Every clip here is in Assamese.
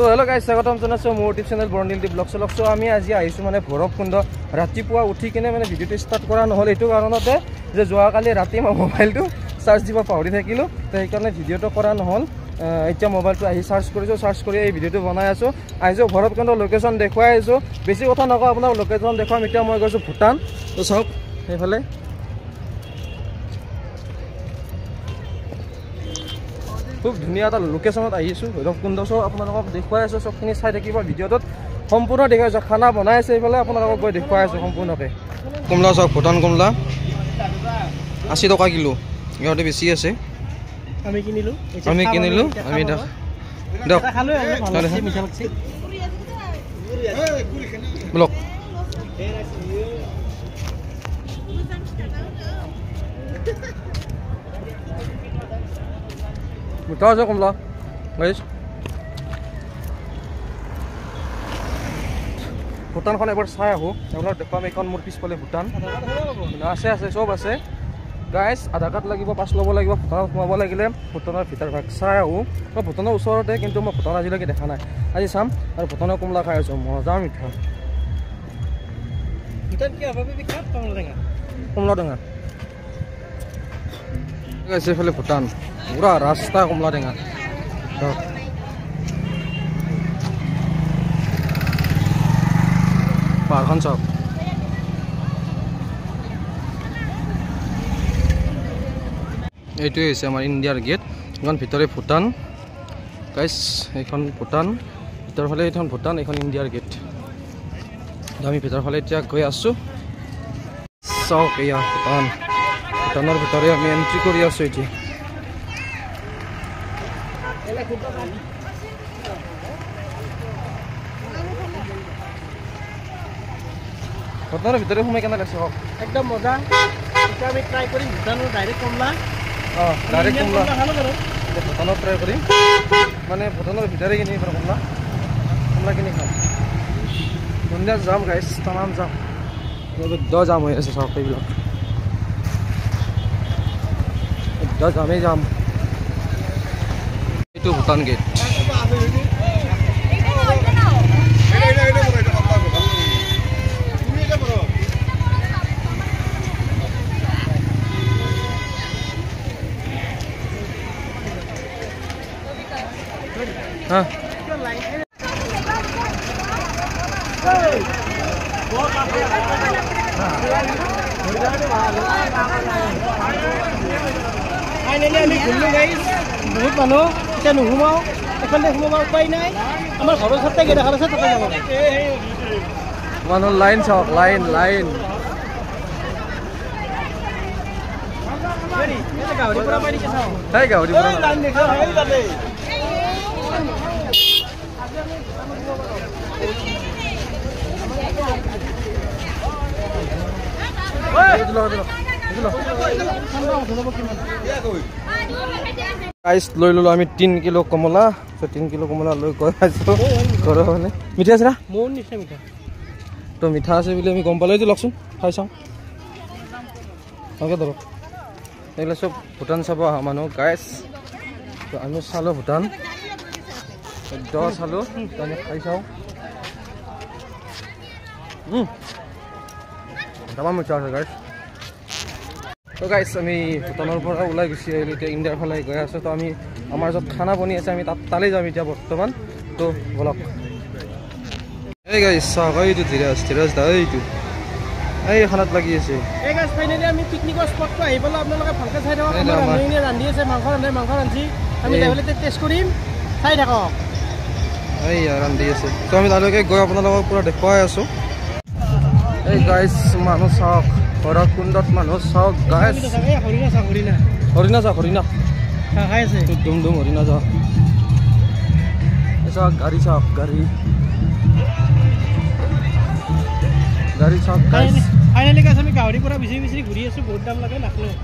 So hello guys, স্বাগতম জনাইছো মোৰ ইউটিউব চেনেল বৰ্ণিল দি ব্লগ চলক। সো আমি আজি আহিছো মানে ভৈৰৱকুণ্ড ৰাতিপুৱা উঠি কিনে মানে ভিডিঅ'টো ষ্টাৰ্ট কৰা নহ'ল এইটো কাৰণতে যে যোৱাকালি ৰাতি মই মোবাইলটো চাৰ্জ দিব পাহৰি থাকিলোঁ, তো সেইকাৰণে ভিডিঅ'টো কৰা নহ'ল। এতিয়া মোবাইলটো আহি চাৰ্জ কৰিছোঁ, চাৰ্জ কৰি এই ভিডিঅ'টো বনাই আছোঁ। আহিছোঁ ভৈৰৱকুণ্ডৰ লোকেশ্যন দেখুৱাই আহিছোঁ। বেছি কথা নকওঁ, আপোনাক লোকেশ্যন দেখুৱাম। এতিয়া মই গৈছোঁ ভূটান। তো চাওক সেইফালে খুব ধুনীয়া এটা লোকেশ্যনত আহিছোঁ ভৈৰৱকুণ্ড। চব আপোনালোকক দেখুৱাই আছোঁ, চবখিনি চাই থাকিব ভিডিঅ'টোত সম্পূৰ্ণ দেখুৱাই আছোঁ। খানা বনাই আছে এইফালে, আপোনালোকক গৈ দেখুৱাই আছোঁ সম্পূৰ্ণকৈ। কমলা চাওক, ভূটান কমলা 80 টকা কিলো, ইহঁতে বেছি আছে। আমি কিনিলোঁ আমি ব্লক মিঠা আছে কমলা গাইছ। ভূটানখন এবাৰ চাই আহোঁ, আপোনাক দেখুৱাম। এইখন মোৰ পিছফালে ভূটান আছে, চব আছে গাইছ। আধাৰ কাৰ্ড লাগিব, পাছ ল'ব লাগিব। ভূটানত সোমাব লাগিলে ভূটানৰ ভিতৰ ভাগ চাই আহোঁ। মই ভূটানৰ ওচৰতে, কিন্তু মই ভূটান আজিলৈকে দেখা নাই। আজি চাম। আৰু ভূটানৰ কমলা খাই আছোঁ, মজা মিঠা। কমলা টেঙা গাইছে এইফালে ভূটান, পুৰা ৰাস্তা কমলা টেঙা। পাহাৰখন চাওক। এইটোৱে হৈছে আমাৰ ইণ্ডিয়াৰ গেট। এইখন ভিতৰে ভূটান গাইছ, এইখন ভূটান ভিতৰ ফালে, এইখন ভূটান, এইখন ইণ্ডিয়াৰ গেট। আমি ভিতৰ ফালে এতিয়া গৈ আছোঁ। চাওক এয়া ভূটান, ভূটানৰ ভিতৰে আমি এণ্ট্ৰি কৰি আছোঁ এতিয়া। ভূটানৰ ভিতৰে সোমাই কেনে লাগছে কওক? একদম মজা। এতিয়া আমি ট্ৰাই কৰিম ভূটানৰ ডাইৰেক্ট কমলা। ডাইৰেক্ট কমলা ভূটানত ট্ৰাই কৰিম, মানে ভূটানৰ ভিতৰে কিনি কমলা কিনি খাম। ধুনীয়া যাম গাইছ, তামাম যাম। দ যাম হৈ আছে চাওক, এইবিলাক যামেই যাম। এইটো ভূটান গেট। হ্যাঁ ফাইনেলি আমি ঘূৰিলোঁ গাইছ। বহুত মানুহ, এতিয়া নুসুমাওঁ, এফালে সোমাব উপায় নাই। আমাৰ ঘৰৰ ওচৰতে গেট এখন আছে, তাতে যাব মানুহ। লাইন চাওক, লাইন লাইন। গাহৰি পৰা গাড়ী লৈ ললো আমি 3 কিলো কমলা। 3 কিলো কমলা লৈ গৈ আছো ঘৰৰ ফালে। মিঠা আছে না? মোৰ নিশ্চয় মিঠা। তো মিঠা আছে বুলি আমি গম পালোঁ। এইটো লওকচোন, খাই চাওঁ। ভালকৈ ধৰক। এইবিলাক চব ভূটান চাব অহা মানুহ গাইছ। তো আমি চালোঁ ভূটান, চালোঁ। আমি খাই চাওঁ। তামাম মিঠা আছে গাইছ। তো গাইছ আমি ভূটানৰ পৰা ওলাই গুচি আহিলোঁ, এতিয়া ইণ্ডিয়াৰ ফালে গৈ আছোঁ। তো আমি আমাৰ য'ত খানা বনি আছে আমি তালৈ যাম এতিয়া বৰ্তমান। তো বলক। এই গাইছ চাওক, এইটো ধীৰাজ দা, এইটো এই খানাত লাগি আছে। এই গাইছ ফাইনেলি আমি পিকনিকৰ স্পটটো আহি পালোঁ। আপোনালোকে ভালকৈ চাই থাকক। ৰান্ধি আছে, মাংস ৰান্ধি আমি লেভেলতে টেষ্ট কৰিম, চাই থাকক। এই ৰান্ধি আছে, তো আমি তালৈকে গৈ আপোনালোকক পুৰা দেখুৱাই আছোঁ। এই গাইছ মানুহ চাওক, ভৈৰৱকুণ্ডত মানুহ চাওক গাইছ। হৰিণা চাওক, হৰিণা দুম হৰিণা চাওক। চাওক গাড়ী, চাওক গাড়ী চাওক গাইছ। ফাইনেলি গাইছ আমি গাহৰিৰ পৰা বিচাৰি ঘূৰি আছোঁ। বহুত দাম লাগে, নাখালোঁ।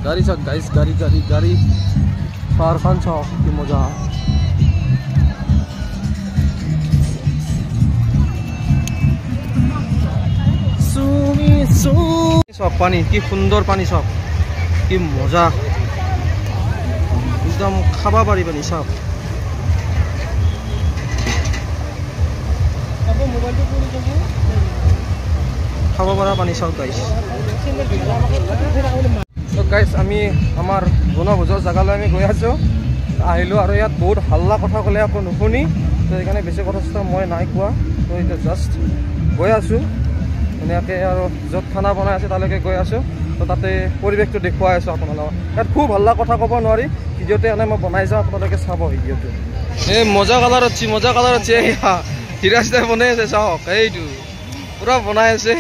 গাড়ী চাওক গাইছ, গাড়ী পাহাৰখন চাওক, কি মজা। সব পানি কি সুন্দর পানি সব কি মজা একদম খাবা পারি পানি সব খাব পৰা পানী চাওক গাইছ আমি আমাৰ বনভোজৰ জেগালৈ আমি গৈ আছোঁ আহিলোঁ আৰু ইয়াত বহুত হাল্লা কথা ক'লে আকৌ নুশুনি তো সেইকাৰণে বেছি কথা চথা মই নাই কোৱা তো এতিয়া জাষ্ট গৈ আছোঁ ধুনীয়াকৈ আৰু য'ত খানা বনাই আছে তালৈকে গৈ আছোঁ তো তাতে পৰিৱেশটো দেখুৱাই আছোঁ আপোনালোকক ইয়াত খুব হাল্লা কথা ক'ব নোৱাৰি ভিডিঅ'তে এনে মই বনাই যাওঁ আপোনালোকে চাব ভিডিঅ'টো এই মজা কালাৰ আছে হিৰাজ দাই বনাই আছে চাওক এইটো পুৰা বনাই আছে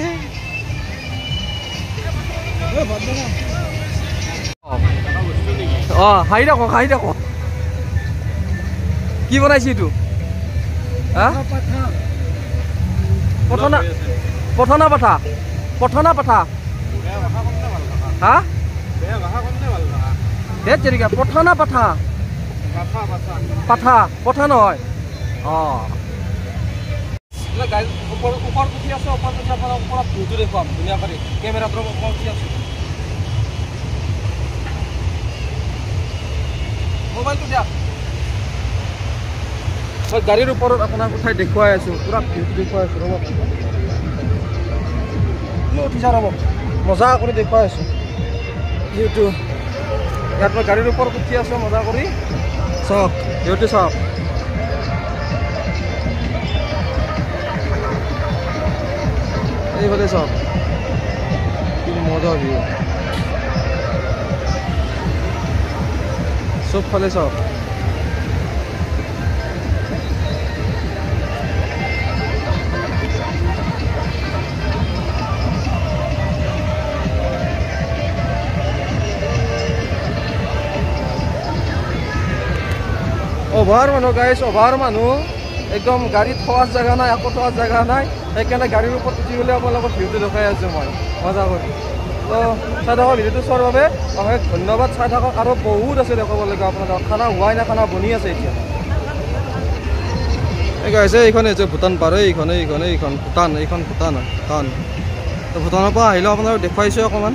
হাঁহি থাকো কি বনাইছে এইটো পঠনা পাঠা হা ধেৰিকা পঠনা পাঠা পঠা নহয় ওপৰত উঠি আছে ওপৰত ভিউটো দেখুৱাম ধুনীয়াকৈ কেমেৰাটো ওপৰত উঠি আছোঁ মোবাইলটো দিয়া মই গাড়ীৰ ওপৰত আপোনাক উঠাই দেখুৱাই আছোঁ পুৰা ভিউটো দেখুৱাই আছোঁ ৰ'ব উঠিছা ৰ'ব মজা কৰি দেখুৱাই আছোঁ ভিউটো ইয়াত মই গাড়ীৰ ওপৰত উঠি আছোঁ মজা কৰি চাওক ভিউটো চাওক এইফালে চাওক কি মজা ভিউ চবফালে চাওক অভাৰ মানুহ গাইছ অভাৰ মানুহ একদম গাড়ীত থোৱাৰ জেগা নাই আকৌ থোৱাৰ জেগা নাই সেইকাৰণে গাড়ীৰ ওপৰত উঠি গ'লে আপোনালোকৰ ভিউটো দেখাই আছোঁ মই মজা কৰি তো চাই থাকক ভিডিঅ'টো চোৱাৰ বাবে আপোনাক ধন্যবাদ চাই থাকক আৰু বহুত আছে দেখুৱাবলগীয়া আপোনালোকক খানা হোৱাই নাই খানা বনি আছে এতিয়া এই গাইছে এইখন হৈছে ভূটান পাৰ এইখন ভূটান তো ভূটানৰ পৰা আহিলেও আপোনালোকক দেখুৱাইছোঁ অকণমান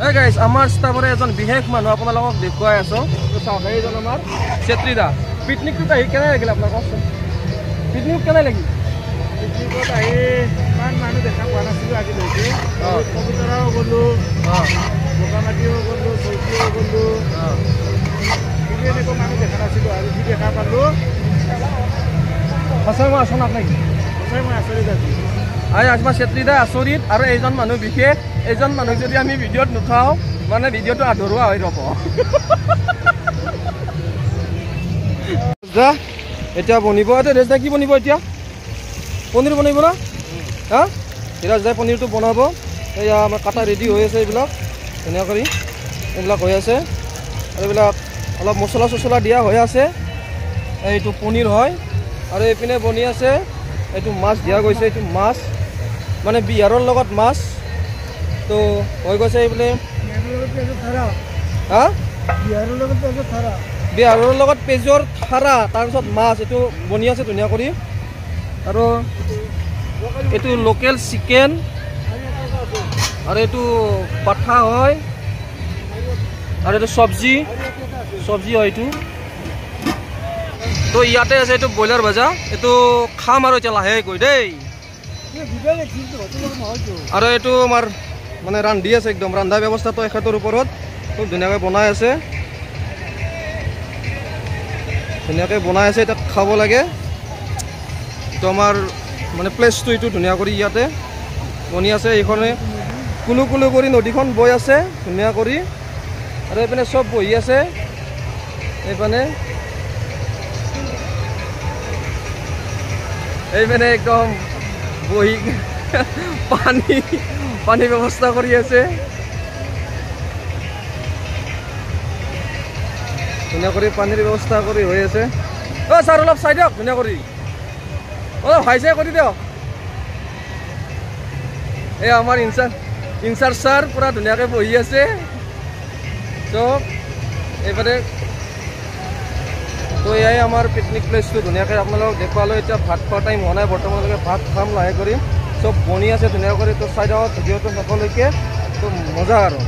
এই গাইছ আমাৰ ষ্টাফৰে এজন বিশেষ মানুহ আপোনালোকক দেখুৱাই আছোঁ তো চাওক সেইজন আমাৰ চেত্ৰীদা পিকনিকটোত আহি কেনে লাগিল আপোনাৰ কওকচোন পিকনিক কেনে লাগিল পিকনিকত আহি ইমান মানুহ দেখা পোৱা নাছিলোঁ আজিলৈকে পবিতৰাও গ'লোঁ বোকামাটিও গ'লোঁ চৈতিও গ'লোঁ কিন্তু এনেকুৱা মানুহ দেখা নাছিলোঁ আৰু যি দেখা পালোঁ সঁচাই মই আচৰিত নেকি সঁচাই মই আচৰিত আছোঁ আমাৰ চেত্ৰীদা আচৰিত আৰু এইজন মানুহ বিশেষ এইজন মানুহক যদি আমি ভিডিঅ'ত নুঠাওঁ মানে ভিডিঅ'টো আধৰুৱা হৈ ৰ'ব এতিয়া বনিব ৰেজদা কি বনিব এতিয়া পনীৰ বনাব না হা হিৰাজ দাই পনীৰটো বনাব এয়া আমাৰ কাটা ৰেডি হৈ আছে এইবিলাক ধুনীয়া কৰি এইবিলাক হৈ আছে আৰু এইবিলাক অলপ মছলা চছলা দিয়া হৈ আছে এইটো পনীৰ হয় আৰু এইপিনে বনি আছে এইটো মাছ দিয়া গৈছে এইটো মাছ মানে বিহাৰৰ লগত মাছ তো হৈ গৈছে এইপিনে হা বিহাৰৰ লগত পেজৰ থাৰা তাৰপিছত মাছ এইটো বনি আছে ধুনীয়া কৰি আৰু এইটো লোকেল চিকেন আৰু এইটো পাঠা হয় আৰু এইটো চব্জি হয় এইটো তো ইয়াতে আছে এইটো ব্ৰইলাৰ ভাজা এইটো খাম আৰু এতিয়া লাহে গৈ দেই আৰু এইটো আমাৰ মানে ৰান্ধি আছে একদম ৰন্ধা ব্যৱস্থাটো এখেতৰ ওপৰত খুব ধুনীয়াকৈ বনাই আছে এতিয়া খাব লাগে তো আমাৰ মানে প্লেচটো এইটো ধুনীয়া কৰি ইয়াতে বনি আছে এইখনে কুলু কৰি নদীখন বৈ আছে ধুনীয়া কৰি আৰু এইপিনে চব বহি আছে এইপিনে একদম বহি পানী ব্যৱস্থা কৰি আছে ধুনীয়া কৰি পানীৰ ব্যৱস্থা কৰি হৈ আছে ছাৰ অলপ চাই দিয়ক ধুনীয়া কৰি অলপ হাই চাই কৰি দিয়ক এই আমাৰ ইনচাৰ্জ ছাৰ পুৰা ধুনীয়াকৈ বহি আছে চব এইফালে তো এয়াই আমাৰ পিকনিক প্লেচটো ধুনীয়াকৈ আপোনালোকক দেখুৱালোঁ এতিয়া ভাত খোৱা টাইম হোৱা নাই বৰ্তমানলৈকে ভাত খাম লাহে কৰি চব বনি আছে ধুনীয়া কৰি। তো চাই যাওঁ ভিডিঅ'টো সকলোকে, তো মজা আৰু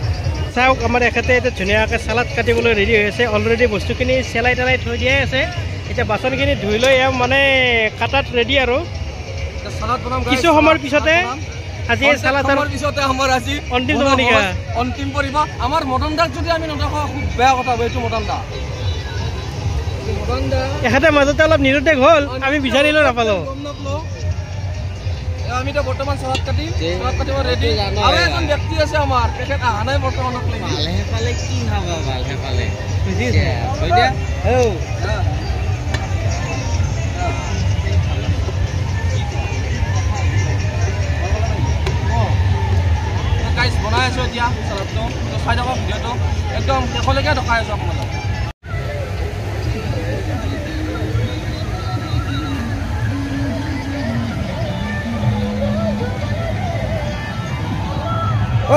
চাওক আমাৰ এখেতে এতিয়া ধুনীয়াকৈ চালাড কাটিবলৈ ৰেডি হৈ আছে। অলৰেডি বস্তুখিনি চেলাই তেলাই থৈ দিয়াই আছে। এতিয়া বাচনখিনি ধুই লৈ মানে কাটাত ৰেডি আৰু চালাড বনাম। কিছু সময়ৰ পিছতে আজি এই চালাড পিছতে আমাৰ আজি অন্তিম পৰিব। আমাৰ মদন দাক যদি আমি নদেখাওঁ খুব বেয়া কথা হ'ব। এইটো মদন দা এখেতে মাজতে অলপ নিৰুদ্দেশ হ'ল, আমি বিচাৰিলেও নাপালোঁ। আমি এতিয়া বৰ্তমান চালাড কাটিব ৰেডি। আৰু এজন ব্যক্তি আছে আমাৰ, তেখেত অহা নাই বৰ্তমানক লাগি। কি খাবা ভালহে গাইজ বনাই আছো এতিয়া চালাডটো। চাই থাকক ভিডিঅ'টো, একদম শেষলৈকে দেখাই আছো আপোনালোকক।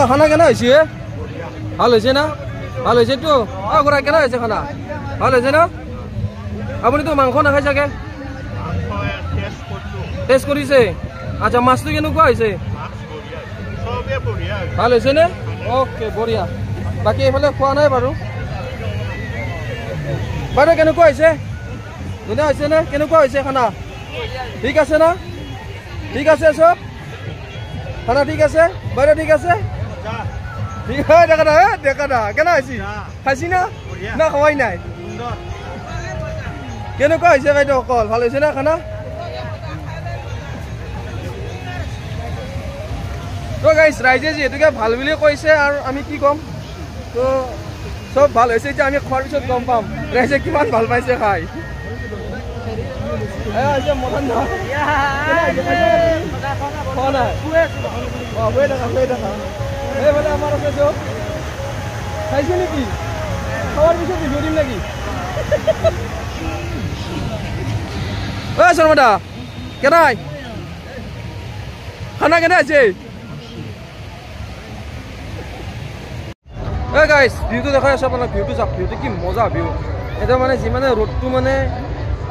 খানা কেনে হৈছে? ভাল হৈছে না? ভাল হৈছেতো। খুৰা কেনে হৈছে খানা? ভাল হৈছে না? আপুনিতো মাংস নাখাই চাগে? টেষ্ট কৰিছে? আচ্ছা, মাছটো কেনেকুৱা হৈছে? ভাল হৈছে নে? অ'কে, বঢ়িয়া। বাকী এইফালে খোৱা নাই বাৰু। বাইদেউ কেনেকুৱা হৈছে? ধুনীয়া হৈছে নে? কেনেকুৱা হৈছে খানা? ঠিক আছে না? ঠিক আছে চব? খানা ঠিক আছে? বাইদেউ ঠিক আছে? দেখা না কেনে হৈছে? খাইছি না? না খোৱাই নাই? কেনেকুৱা হৈছে বাইদেউ অকল? ভাল হৈছে না খানা? তো গাইজ ৰাইজে যিহেতুকে ভাল বুলি কৈছে আৰু আমি কি ক'ম। তো চব ভাল হৈছে। এতিয়া আমি খোৱাৰ পিছত গম পাম ৰাইজে কিমান ভাল পাইছে খাই। মদন দা খোৱা নাই? এইফালে আমাৰ আছে চব খাইছে নেকি? খোৱাৰ পিছত ভিডিঅ' দিম নেকি? শৰ্মা দা কেনাই খানা কেনে আছে? গাইজ ভিউটো দেখাই আছো আপোনাক। ভিউটো চাওক, ভিউটো কি মজা ভিউ। এতিয়া মানে যিমানে ৰ'দটো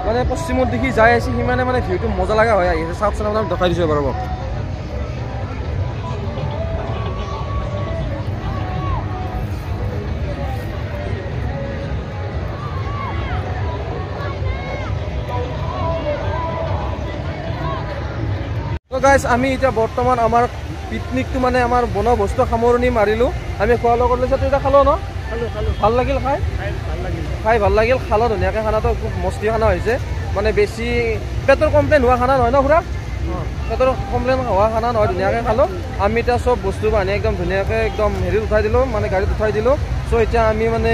মানে পশ্চিমত দেখি যাই আছে, সিমানে মানে ভিউটো মজা লগা হৈ আহিছে। চাওকচোন, আপোনাক দেখাই দিছোঁ এবাৰ। তো গাইজ আমি এতিয়া বৰ্তমান আমাৰ পিকনিকটো মানে আমাৰ বনোৱা বস্তু সামৰণি মাৰিলোঁ। আমি খোৱা লোৱা কৰিলোঁ। এতিয়া খালোঁ ন? ভাল লাগিল খাই? খাই ভাল লাগিল। খালোঁ ধুনীয়াকৈ। খানাটো খুব মস্তি খানা হৈছে। মানে বেছি পেটৰ কমপ্লেইন হোৱা খানা নহয় ন খুৰা? পেটৰ কমপ্লেইন হোৱা খানা নহয়, ধুনীয়াকৈ খালোঁ। আমি এতিয়া চব বস্তু বাহানি একদম ধুনীয়াকৈ একদম হেৰিত উঠাই দিলোঁ, মানে গাড়ীত উঠাই দিলোঁ। চ' এতিয়া আমি মানে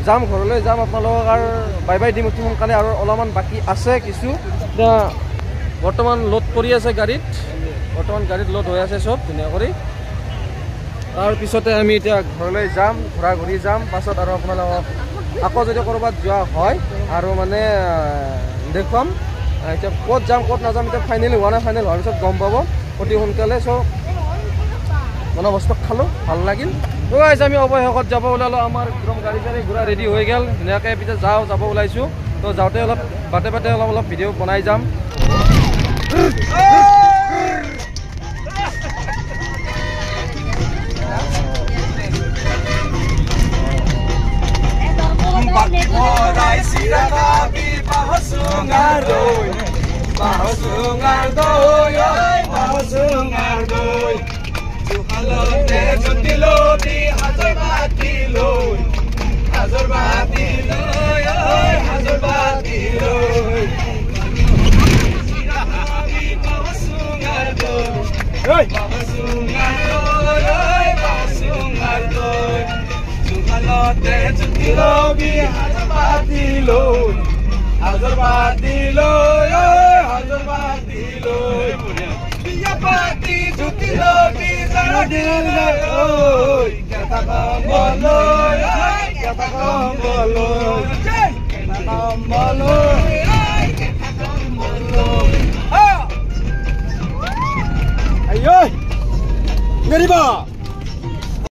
যাম, ঘৰলৈ যাম। আপোনালোকক আৰু বাই বাই দিম অতি সোনকালে। আৰু অলপমান বাকী আছে কিছু। এতিয়া বৰ্তমান লোড কৰি আছে গাড়ীত। গাড়ীত লোড হৈ আছে চব ধুনীয়া কৰি। তাৰপিছতে আমি এতিয়া ঘৰলৈ যাম, ঘূৰা ঘূৰি যাম। পাছত আৰু আপোনালোকক আকৌ যদি ক'ৰবাত যোৱা হয় আৰু মানে দেখুৱাম। এতিয়া ক'ত যাম ক'ত নাযাম এতিয়া ফাইনেলি হোৱা নাই। ফাইনেল হোৱাৰ পিছত গম পাব অতি সোনকালে। চ' বস্তু খালোঁ, ভাল লাগিল। তো গাইজ আমি অৱশেষত যাব ওলালোঁ। আমাৰ একদম গাড়ী চাড়ী ঘূৰা ৰেডি হৈ গ'ল ধুনীয়াকৈ। পিছত যাব ওলাইছোঁ। তো যাওঁতে অলপ বাটে অলপ ভিডিঅ' বনাই যাম। Ayo, ngeri ba?